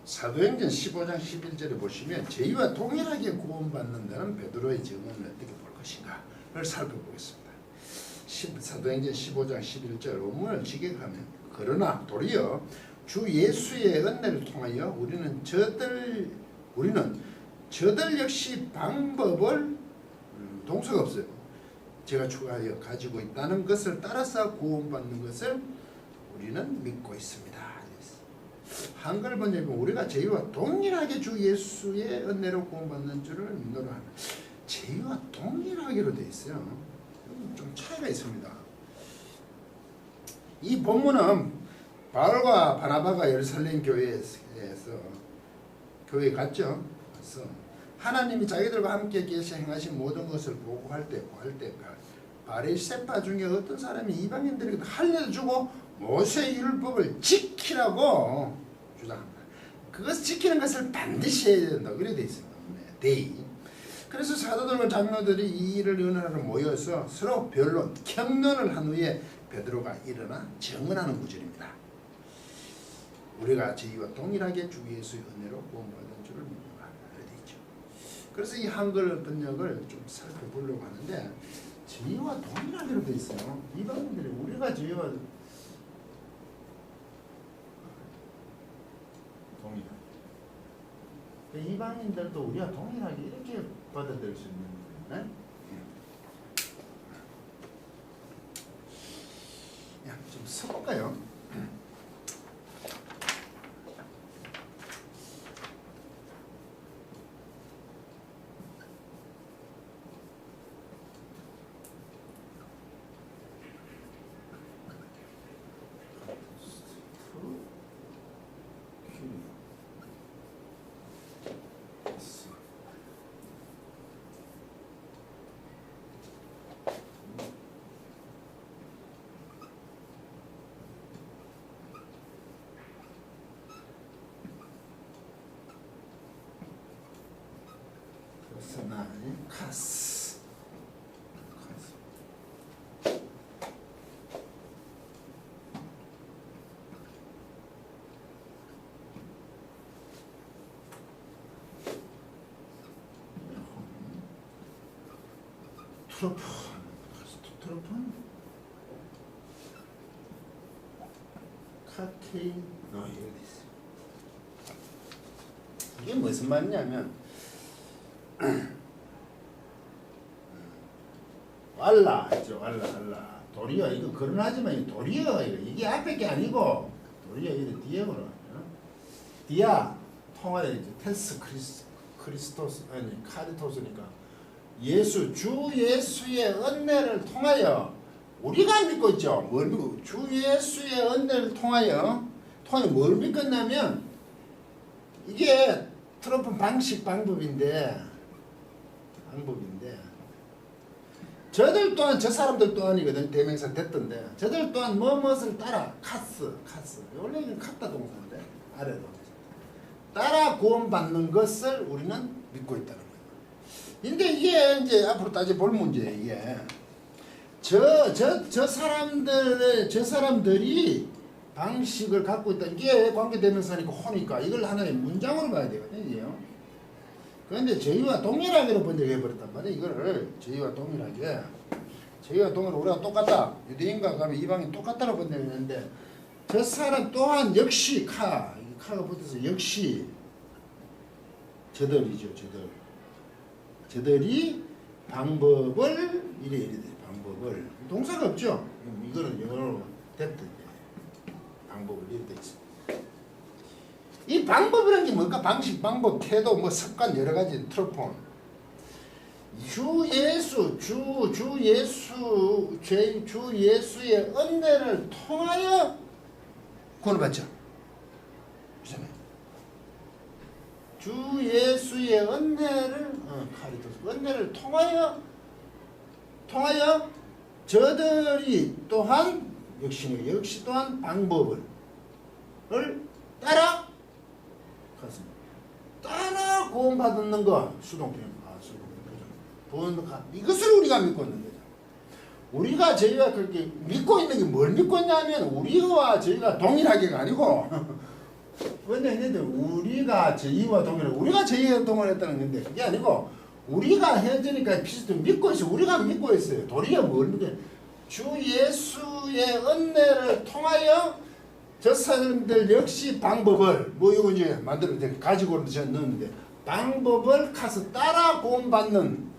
사도행전 15장 11절에 보시면 저희와 동일하게 구원받는다는 베드로의 증언을 어떻게 볼 것인가를 살펴보겠습니다. 사도행전 15장 11절 본문을 직역하면 그러나 도리어 주 예수의 은혜를 통하여 우리는 저들 역시 방법을 동사가 없어요. 제가 추가하여 가지고 있다는 것을 따라서 구원받는 것을 우리는 믿고 있습니다. 한글 번역은 우리가 저희와 동일하게 주 예수의 은혜로 구원받는 줄을 믿노라 하는 저희와 동일하게로 되어 있어요. 좀 차이가 있습니다. 이 본문은 바울과 바나바가 예루살렘 교회에서 교회에 갔죠. 그래서 하나님이 자기들과 함께 계시 행하신 모든 것을 보고할 때 바리새파 중에 어떤 사람이 이방인들에게 알려주고 모세의 율법을 지키라고 주장합니다. 그것을 지키는 것을 반드시 해야 된다. 그래 돼 있습니다. 데이. 그래서 사도들과 장로들이 이 일을 의논하러 모여서 서로 변론, 격론을 한 후에 베드로가 일어나 증언하는 구절입니다. 우리가 저희와 동일하게 주 예수의 은혜로 구원받은 줄을 믿노라. 그래 돼 있죠. 그래서 이 한글 번역을 좀 살펴보려고 하는데 저희와 동일하게로 돼 있어요. 이방인들이 우리가 저희와 동일하게. 이방인들도 우리와 동일하게 이렇게 받아들일 수 있는 거예요. 네? 좀 써볼까요? 카스. 트로폰 카케인 이렇게 있어요. 이게 무슨 말이냐면 왈라 있죠. 왈라 도리어 이거 거론하지만 도리어 이게 앞에 게 아니고 도리어 이거 뒤에 거론. 디아 통화에 이제 테스 크리스토스 아니 카리토스니까 주 예수의 은혜를 통하여 우리가 믿고 있죠. 뭘 믿고? 주 예수의 은혜를 통하여 뭘 믿겠냐면 이게 트럼프 방법인데 저들 또한 저 사람들 또한이거든. 대명사 됐던데 저들 또한 무엇을 따라 카스 원래 이건 카타 동사인데 아래로 따라 구원받는 것을 우리는 믿고 있다는 거예요. 근데 이게 이제 앞으로 따져 볼 문제예요. 이게 저 사람들이 방식을 갖고 있다. 이게 관계대명사니까 호니까 이걸 하나의 문장으로 봐야 되거든요. 그런데 저희와 동일하게로 번역해버렸단 말이에요. 이거를 저희와 동일하게 우리가 똑같다. 유대인과 가면 이방인 똑같다로 번역했는데 저 사람 또한 역시 카가 붙어서 역시 저들이죠. 저들이 방법을 이래 방법을 동사가 없죠. 이거는 영어로 됐던 방법을 이래 돼 있습니다. 이 방법이라는 게 뭘까? 방식, 방법, 태도, 습관 여러 가지 트로폰. 주 예수의 은혜를 통하여 구원받죠. 그렇잖아요. 주 예수의 은혜를 통하여 저들이 또한 역시 또한 방법을 따라 구원받는 거 수동태입니다. 이것을 우리가 믿고 있는 거죠. 우리가 저희가 그렇게 믿고 있는 게 뭘 믿고 있냐면 우리와 저희가 동일하게가 아니고 원장님들 우리가 저희와 동일하고 우리가 저희와 동일했다는 건데 그게 아니고 우리가 헤어지니까 피스도 믿고 있어. 우리가 믿고 있어요. 도리어 뭘 믿어요? 주 예수의 은혜를 통하여 저 사람들 역시 방법을 뭐 이거 이제 만들어 가지고는 제가 넣었는데 방법을 가서 따라 구원받는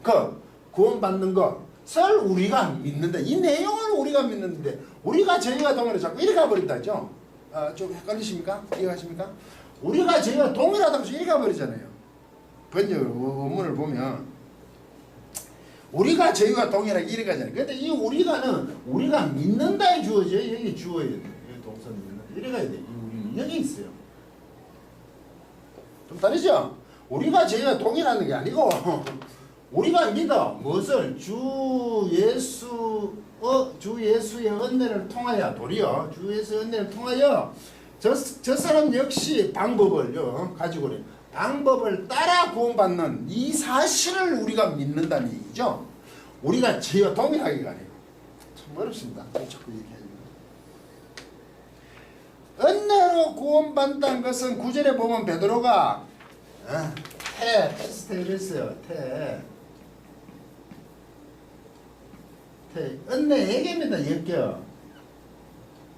것을 우리가 믿는다. 이 내용을 우리가 믿는데 우리가 저희와 동일해 자꾸 이래 가버린다죠. 좀 헷갈리십니까? 이해하십니까? 우리가 저희와 동일하다고 해서 이래 가버리잖아요. 번역 원문을 보면 우리가 저희와 동일하게 이래 가잖아요. 근데 이 우리가는 우리가 믿는다에 주어져요. 여기 주어야 돼. 여기 동사 믿는다. 이래 가야 돼. 이 우리는 여기 있어요. 좀 다르죠? 우리가 저희와 동일하는 게 아니고 우리가 믿어 무엇을 주 예수의 은혜를 통하여 도리어 주 예수의 은혜를 통하여 저 사람 역시 방법을 가지고 그래. 방법을 따라 구원받는 이 사실을 우리가 믿는다는 얘기죠. 우리가 저희와 동일하기가 아니고 참 어렵습니다. 자꾸 얘기해요. 은혜로 구원받는다는 것은 구절에 보면 베드로가 피스테 그랬어요. 은혜에게입니다. 역겨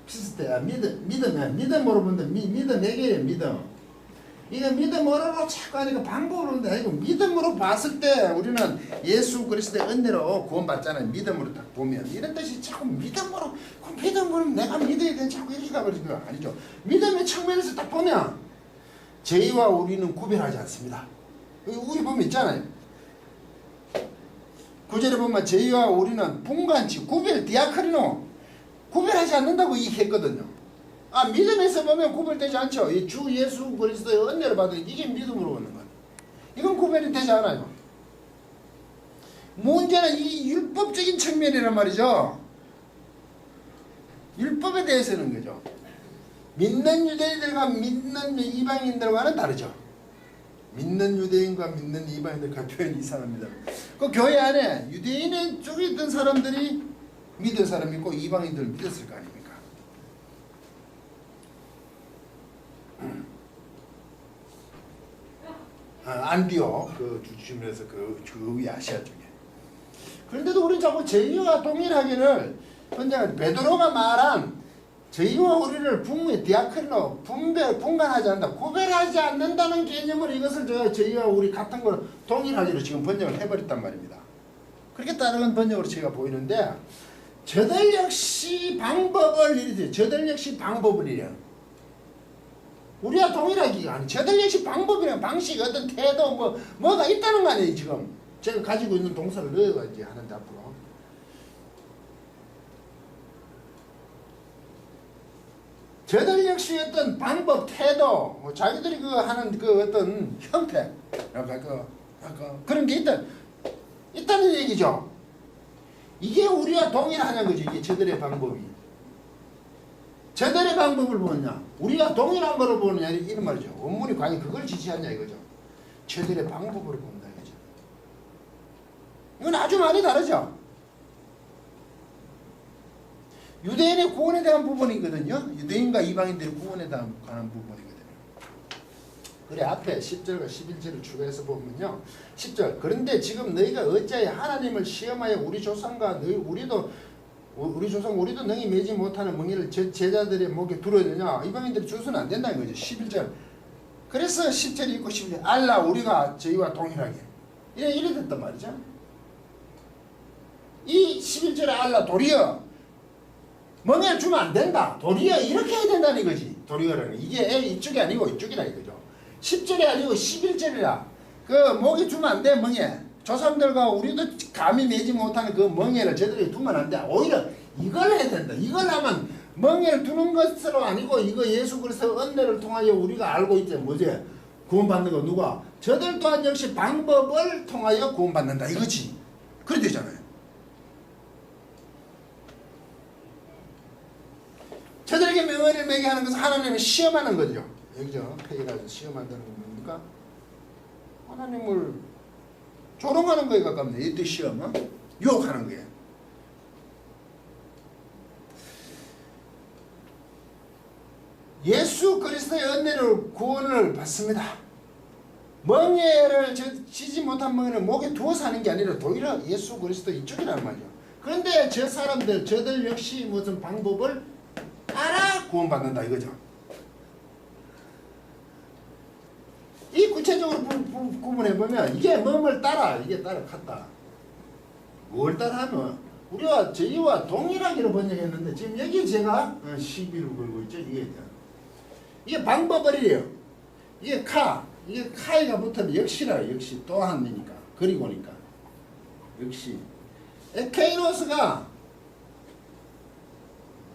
피스테 믿음으로 본다. 믿음에게예요. 믿음. 이거 믿음으로 자꾸 하니까 방법으로 본다. 이거 믿음으로 봤을 때 우리는 예수 그리스도의 은혜로 구원받잖아요. 믿음으로 딱 보면 이런 뜻이 자꾸 믿음으로 내가 믿어야 되는 자꾸 이렇게 가버리는 거 아니죠. 믿음의 측면에서 딱 보면 저희와 우리는 구별하지 않습니다. 우리 보면 있잖아요. 구절에 보면 저희와 우리는 분간치 디아크리노 구별하지 않는다고 얘기했거든요. 믿음에서 보면 구별되지 않죠. 이 주 예수 그리스도의 은혜를 받은 이게 믿음으로 오는 거예요. 이건 구별이 되지 않아요. 문제는 이 율법적인 측면이란 말이죠. 율법에 대해서는 거죠. 믿는 유대인들과 믿는 이방인들과는 다르죠. 믿는 유대인과 믿는 이방인들과 표현이 이상합니다. 그 교회 안에 유대인의 쪽에 있던 사람들이 믿은 사람이 있고 이방인들을 믿었을 거 아닙니까? 안디옥 그 주심에서 그 아시아 쪽에. 그런데도 우리는 자꾸 저희와 동일하기를 베드로가 말한 저희와 우리를 디아크리노 분간하지 않는다. 구별하지 않는다는 개념으로 이것을 저희와 우리 같은 걸 동일하기로 지금 번역을 해버렸단 말입니다. 그렇게 다른 번역으로 제가 보이는데 저들 역시 방법을 이래요. 저들 역시 방법을 이래요. 우리와 동일하기가 아니 저들 역시 방법이랑 방식 어떤 태도 뭐가 있다는 거 아니에요. 지금 제가 가지고 있는 동사를 넣어가지고 하는데 앞으로 저들 역시 어떤 방법 태도 자기들이 하는 어떤 형태 그런 게 있다는 얘기죠. 이게 우리와 동일하냐는 거죠. 이게 저들의 방법이. 저들의 방법을 보느냐 우리가 동일한 거를 보느냐 이런 말이죠. 원문이 과연 그걸 지시하냐 이거죠. 저들의 방법으로 본다 이거죠. 이건 아주 많이 다르죠. 유대인의 구원에 대한 부분이거든요. 유대인과 이방인들의 구원에 관한 부분이거든요. 그래 앞에 10절과 11절을 추가해서 보면요. 10절 그런데 지금 너희가 어찌하여 하나님을 시험하여 우리 조상과 우리도 능히 매지 못하는 멍에를 제자들의 목에 두르느냐. 이방인들이 주서는 안 된다는 거죠. 11절 그래서 10절 읽고 11절 알라 우리가 저희와 동일하게 이래 됐단 말이죠. 이 11절에 알라 도리어 멍에를 주면 안 된다. 도리어 이렇게 해야 된다는 거지. 도리어라는 이게 이쪽이 아니고 이쪽이라 이거죠. 10절이 아니고 11절이라 그 목에 주면 안 돼. 멍에 조상들과 우리도 감히 매지 못하는 그 멍에를 제대로 두면 안 돼. 오히려 이걸 해야 된다. 이걸 하면 멍에를 두는 것으로 아니고 이거 예수 그리스도 은혜를 통하여 우리가 알고 있지. 뭐지? 구원받는 거 누가? 저들 또한 역시 방법을 통하여 구원받는다 이거지. 그래 되잖아요. 저들에게 명예를 매게 하는 것은 하나님을 시험하는 거죠. 여기죠. 페이라서 시험한다는 건 뭡니까? 하나님을 조롱하는 거에 가깝네. 이때 시험은 유혹하는 거예요. 예수 그리스도의 은혜로 구원을 받습니다. 멍에를 지지 못한 멍에를 목에 두어 사는 게 아니라 도리어 예수 그리스도 이쪽이란 말이죠. 그런데 저 사람들 저들 역시 무슨 방법을 따라 구원받는다 이거죠. 이 구체적으로 구분해보면 이게 뭐뭘 따라 이게 따라갔다. 뭘 따라하면 우리와 저희와 동일하기로 번역했는데 지금 여기 제가 시비를 걸고 있죠. 이게 방법을이래요. 이게 이게 카이가 붙으면 역시라 역시 또한이니까 그리고니까 역시 에케이노스가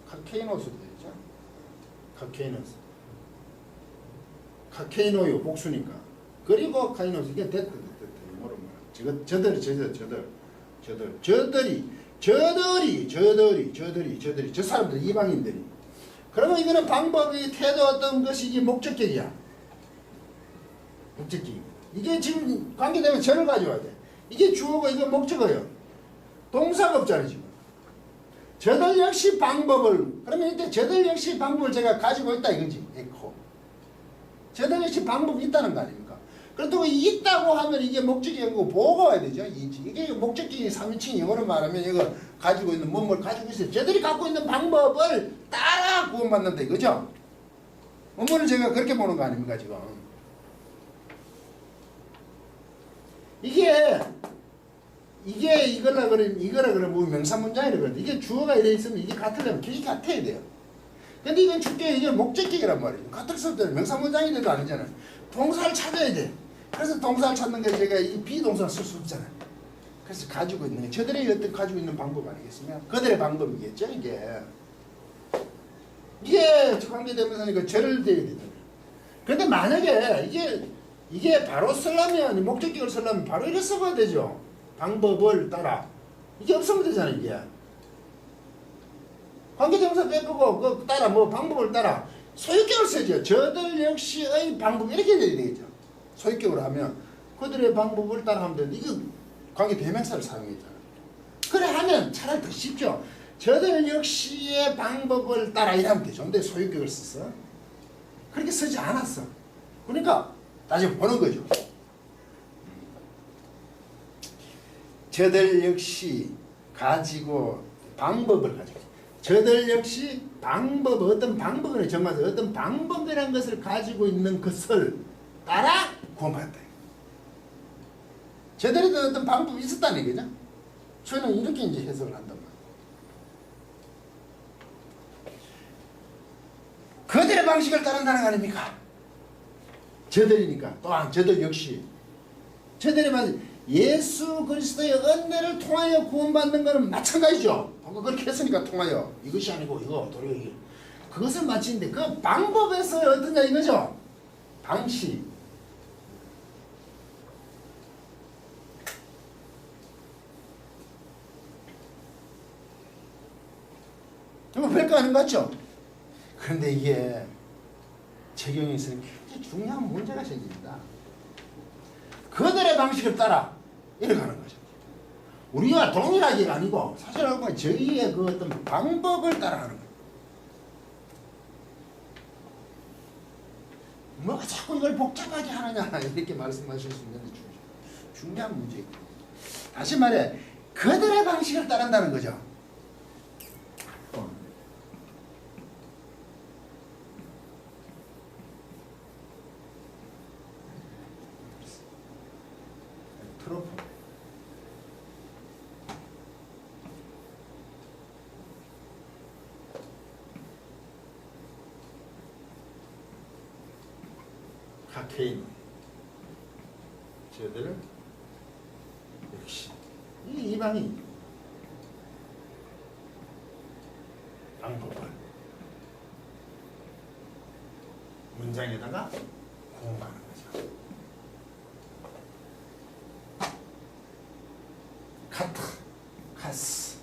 카케이노스도 되죠. 카케이노요 복수니까 그리고 카이노스 이게 됐다. 저들이 저 사람들 이방인들이. 그러면 이거는 방법이 태도 어떤 것이 이게 목적격이야. 목적격. 이게 지금 관계되면 저를 가져와야 돼. 이게 주어고 이거 목적어예요. 동사가 없잖아요 지금. 저들 역시 방법을 그러면 이때 저들 역시 방법을 제가 가지고 있다 이거지. 에코. 저들 역시 방법이 있다는 거 아닙니까? 그렇다고 있다고 하면 이게 목적이 아니고 보호가 와야 되죠. 이게 목적격이 3인칭 영어로 말하면 이거 가지고 있는 뭔 가지고 있어요. 저들이 갖고 있는 방법을 따라 구원받는다 이거죠. 원문을 제가 그렇게 보는 거 아닙니까 지금. 이거라 그러면 뭐 명사문장이라 그러는데 이게 주어가 이래 있으면 이게 같으려면 길이 같아야 돼요. 근데 이건 줄게 이게 목적격이란 말이에요. 같을 수 없잖아요. 명사문장이 돼도 아니잖아요. 동사를 찾아야 돼. 그래서 동사를 찾는 게 제가 이 비동사를 쓸 수 없잖아요. 그래서 가지고 있는 게 저들이 어떤 가지고 있는 방법 아니겠습니까? 그들의 방법이겠죠 이게. 이게 관계되면서 절을 대야 되잖아요. 근데 만약에 이게 바로 쓰려면 목적격을 쓰려면 바로 이렇게 써봐야 되죠. 방법을 따라. 이게 없으면 되잖아요 이게. 관계대명사 빼고 그 따라 뭐 방법을 따라 소유격을 쓰죠. 저들 역시의 방법 이렇게 돼야 되겠죠. 소유격으로 하면 그들의 방법을 따라하면 되는데 이거 관계대명사를 사용했잖아요. 그래 하면 차라리 더 쉽죠. 저들 역시의 방법을 따라 이러면 되죠. 근데 소유격을 썼어. 그렇게 쓰지 않았어. 그러니까 다시 보는 거죠. 저들 역시 가지고 방법을 가지고 저들 역시 어떤 방법을 정말로 어떤 방법이라는 것을 가지고 있는 것을 따라 구원받았다. 저들에도 어떤 방법이 있었다는 얘기죠. 저는 이렇게 이제 해석을 한단 말이에요. 그들의 방식을 따른다는 거 아닙니까? 저들이니까 또한 저들 역시 저들의 방식 예수 그리스도의 은혜를 통하여 구원받는 것은 마찬가지죠. 그렇게 했으니까 통하여 이것이 아니고 이거 도리어 이게 그것을 마치는데 그 방법에서 어떠냐 이거죠. 방식. 이거 별거 아닌 것 같죠? 그런데 이게 적용에서는 굉장히 중요한 문제가 생깁니다. 그들의 방식을 따라 이렇게 하는 거죠. 우리와 동일하기가 아니고 사실 알고 저희의 그 어떤 방법을 따라하는 거예요. 뭐가 자꾸 이걸 복잡하게 하느냐 이렇게 말씀하실 수 있는데 중요한 문제이고 다시 말해 그들의 방식을 따른다는 거죠. 트로프 카케인 저들 역시 이 이방이 방법을 문장에다가 공부하는 거죠. 카타, 카스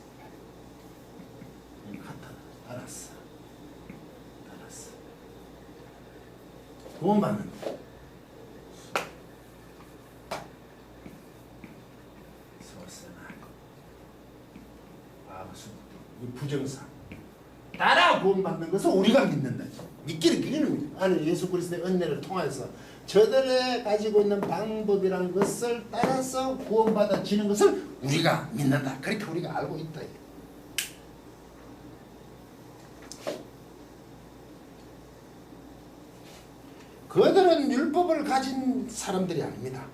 카타, 알았어 구원받는다. 이 부정사 따라 구원받는 것을 우리가 믿는다죠. 믿기를 기르는 거예요. 예수 그리스도의 은혜를 통해서 저들의 가지고 있는 방법이라는 것을 따라서 구원받아지는 것을 우리가 믿는다. 그렇게 우리가 알고 있다. 그들은 율법을 가진 사람들이 아닙니다.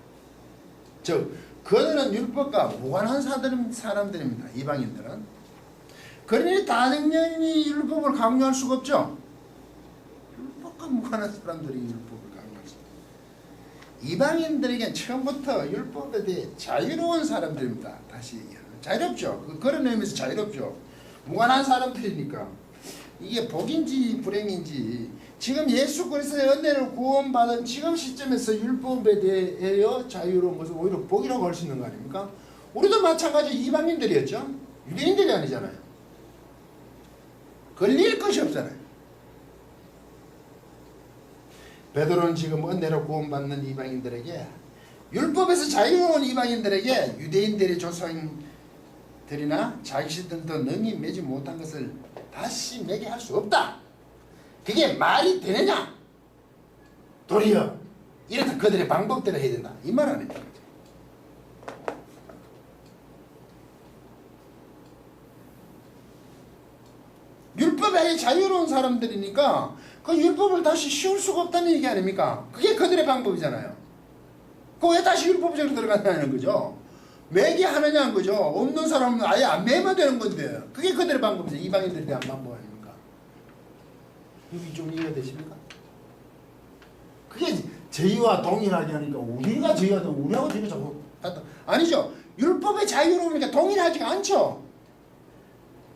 즉 그들은 율법과 무관한 사람들입니다. 이방인들은. 그러니 당연히 율법을 강요할 수가 없죠. 율법과 무관한 사람들이 율법을 강요할 수 없어요. 이방인들에겐 처음부터 율법에 대해 자유로운 사람들입니다. 다시 자유롭죠. 그런 의미에서 자유롭죠. 무관한 사람들이니까. 이게 복인지 불행인지 지금 예수 그리스도의 은혜를 구원받은 지금 시점에서 율법에 대하여 자유로운 것을 오히려 복이라고 할 수 있는 거 아닙니까? 우리도 마찬가지 이방인들이었죠. 유대인들이 아니잖아요. 걸릴 것이 없잖아요. 베드로는 지금 은혜로 구원받는 이방인들에게 율법에서 자유로운 이방인들에게 유대인들의 조상들이나 자기들도 능히 매지 못한 것을 다시 매게 할 수 없다. 그게 말이 되느냐? 도리어 이래서 그들의 방법대로 해야 된다. 이 말 아닙니까? 율법에 자유로운 사람들이니까 그 율법을 다시 씌울 수가 없다는 얘기 아닙니까? 그게 그들의 방법이잖아요. 그 왜 다시 율법적으로 들어간다는 거죠? 매게 하느냐는 거죠. 없는 사람은 아예 안 매면 되는 건데 그게 그들의 방법이죠. 이방인들에 대한 방법 아닙니까? 이게 좀 이해가 되십니까? 그게 저희와 동일하게 하니까 우리가 저희가 우리하고 저희가 자꾸 같다. 아니죠. 율법의 자유로우니까 동일하지가 않죠.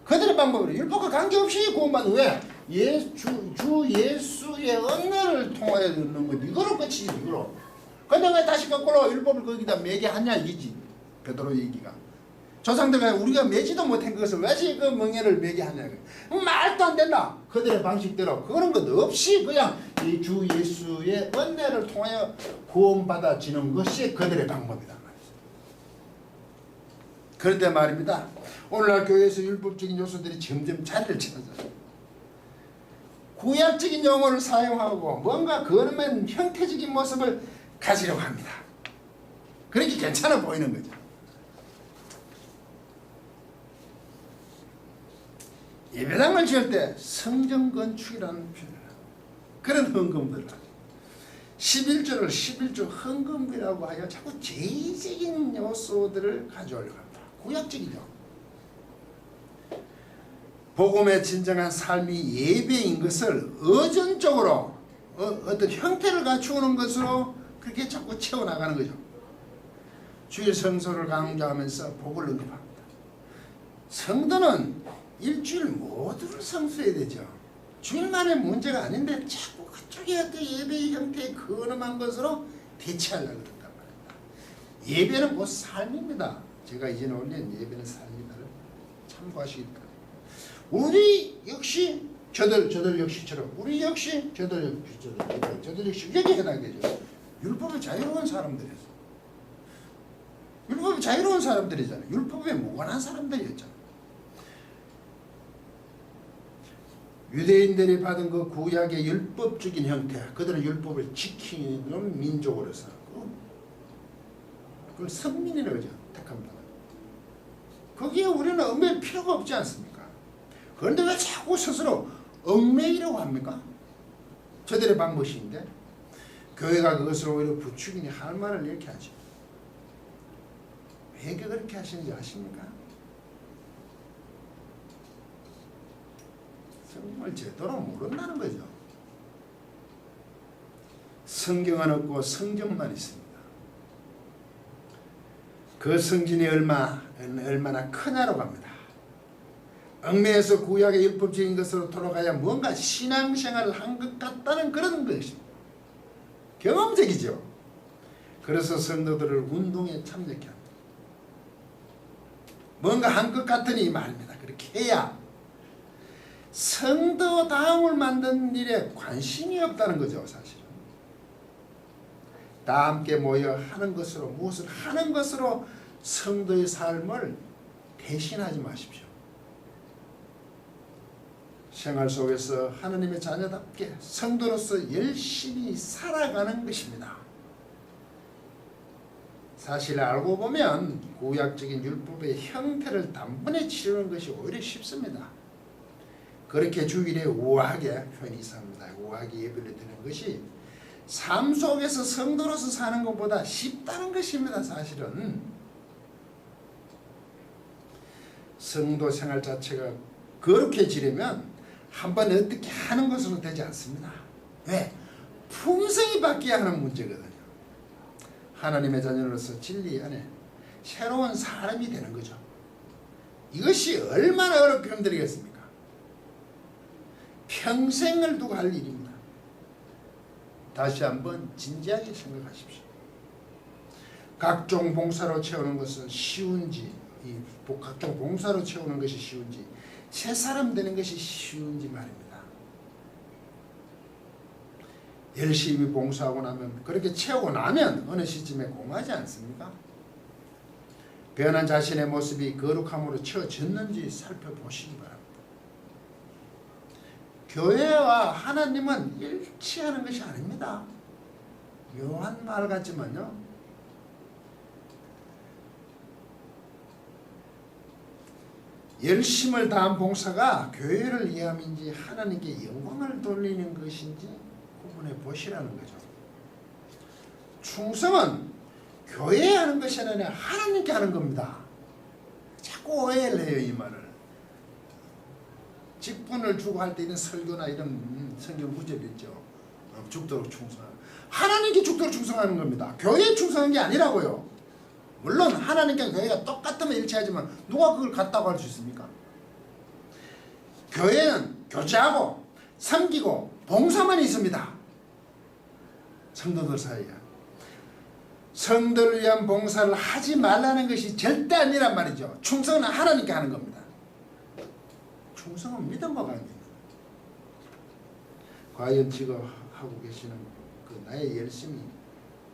그들의 방법으로 율법과 관계없이 구원받는 왜? 주 예수의 은혜를 통하여 듣는 것 이거로 끝이지 이거로. 근데 왜 다시 거꾸로 율법을 거기다 매게 하냐 이기지. 베드로 얘기가. 조상들과 우리가 매지도 못한 것을 왜 지금 멍에를 매게 하냐. 말도 안 된다. 그들의 방식대로 그런 것 없이 그냥 이 주 예수의 은혜를 통하여 구원받아지는 것이 그들의 방법이다. 그런데 말입니다. 오늘날 교회에서 율법적인 요소들이 점점 자리를 찾아요. 구약적인 용어를 사용하고 뭔가 그런 형태적인 모습을 가지려고 합니다. 그렇게 괜찮아 보이는 거죠. 예배당을 지을 때 성전 건축이라는 표현을 하고 그런 헌금들을 하죠. 11조를 11조 헌금이라고 하여 자꾸 제의적인 요소들을 가져오려고 합니다. 구약적이죠. 복음의 진정한 삶이 예배인 것을 의존적으로 어떤 형태를 갖추는 것으로 그렇게 자꾸 채워나가는 거죠. 주일 성소를 강조하면서 복을 언급합니다. 성도는 일주일 모두를 성수해야 되죠. 주일만의 문제가 아닌데 자꾸 그쪽에 어떤 예배의 형태의 근엄한 것으로 대체하려고 한단 말입니다. 예배는 곧 삶입니다. 제가 이전에 올린 예배는 삶이다를 참고하시기 바랍니다. 우리 역시 저들 역시처럼 우리 역시 저들 역시 이렇게 해당되죠. 율법에 자유로운 사람들이었어. 율법에 자유로운 사람들이잖아요. 율법에 무관한 사람들이었잖아요. 유대인들이 받은 그 구약의 율법적인 형태, 그들은 율법을 지키는 민족으로서 그걸 선민이라고 하죠. 택합니다. 거기에 우리는 얽매일 필요가 없지 않습니까? 그런데 왜 자꾸 스스로 얽매이라고 합니까? 저들의 방법인데 교회가 그것을 오히려 부추기니 할 말을 이렇게 하죠. 왜 그렇게 하시는지 아십니까? 정말 제대로 모른다는 거죠. 성경은 없고 성경만 있습니다. 그 성진이 얼마나 크냐로 갑니다. 얽매에서 구약의 율법적인 것으로 돌아가야 뭔가 신앙생활을 한 것 같다는 그런 것입니다. 경험적이죠. 그래서 성도들을 운동에 참여케 합니다. 뭔가 한 것 같으니 말입니다. 그렇게 해야 성도다움을 만드는 일에 관심이 없다는 거죠. 사실은 다 함께 모여 하는 것으로 무엇을 하는 것으로 성도의 삶을 대신하지 마십시오. 생활 속에서 하나님의 자녀답게 성도로서 열심히 살아가는 것입니다. 사실 알고 보면 구약적인 율법의 형태를 단번에 치르는 것이 오히려 쉽습니다. 그렇게 주일에 우아하게 편히 삽니다. 우아하게 예배를 드리는 것이 삶 속에서 성도로서 사는 것보다 쉽다는 것입니다. 사실은 성도 생활 자체가 거룩해지려면 한번 어떻게 하는 것으로 되지 않습니다. 왜? 품성이 바뀌어야 하는 문제거든요. 하나님의 자녀로서 진리 안에 새로운 사람이 되는 거죠. 이것이 얼마나 어렵고 힘들겠습니까? 평생을 두고 할 일입니다. 다시 한번 진지하게 생각하십시오. 각종 봉사로 채우는 것은 쉬운지, 각종 봉사로 채우는 것이 쉬운지, 새 사람 되는 것이 쉬운지 말입니다. 열심히 봉사하고 나면, 그렇게 채우고 나면 어느 시점에 공하지 않습니까? 변한 자신의 모습이 거룩함으로 채워졌는지 살펴보시기 바랍니다. 교회와 하나님은 일치하는 것이 아닙니다. 묘한 말 같지만요. 열심을 다한 봉사가 교회를 위함인지 하나님께 영광을 돌리는 것인지 구분해 보시라는 거죠. 충성은 교회에 하는 것이 아니라 하나님께 하는 겁니다. 자꾸 오해를 해요, 이 말을. 직분을 주고 할 때 이런 설교나 이런 성경 구절이 있죠. 죽도록 충성하는. 하나님께 죽도록 충성하는 겁니다. 교회에 충성한 게 아니라고요. 물론 하나님과 교회가 똑같으면 일치하지만 누가 그걸 같다고 할 수 있습니까? 교회는 교제하고 섬기고 봉사만 있습니다. 성도들 사이에. 성도를 위한 봉사를 하지 말라는 것이 절대 아니란 말이죠. 충성은 하나님께 하는 겁니다. 충성은 믿음과 관계입니다. 과연 지금 하고 계시는 그 나의 열심이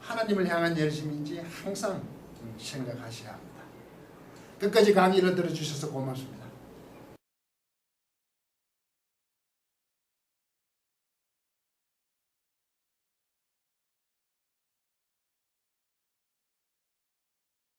하나님을 향한 열심인지 항상 생각하셔야 합니다. 끝까지 강의를 들어주셔서 고맙습니다.